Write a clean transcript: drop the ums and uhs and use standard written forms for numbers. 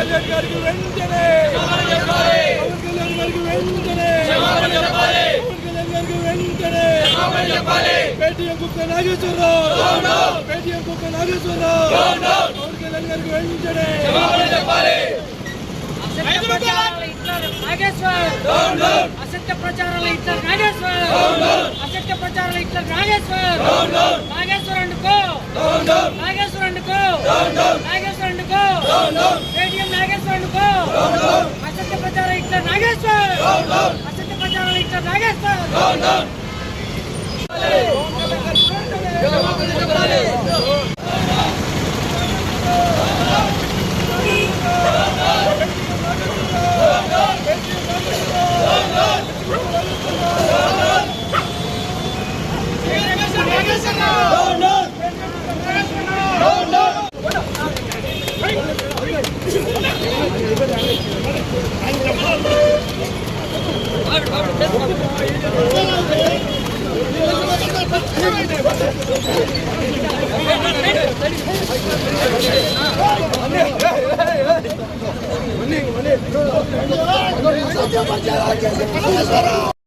కళ్యాణ్ గారికి వెంటనే పవన్ కళ్యాణ్ గారికి వెంటనే పవన్ కళ్యాణ్ గారికి వెంటనే పేటీఎం కుక్క నాగేశ్వరరావు పేటీఎం కుక్క నాగేశ్వరరావు పవన్ కళ్యాణ్ గారికి వెంటనే అసత్య ప్రచారాలు ఇట్లా నాగేశ్వర్ అసత్య ప్రచారాలు ఇట్లా నాగేశ్వర్ నాగేశ్వర్ అండుకో నాగేశ్వర్ అండుకో నాగేశ్వర్ అండుకో పేటీఎం నాగేశ్వర్ అండుకో అసత్య ప్రచారం ఇట్లా నాగేశ్వర్ అసత్య ప్రచారాలు ఇట్లా నాగేశ్వర్ మనీ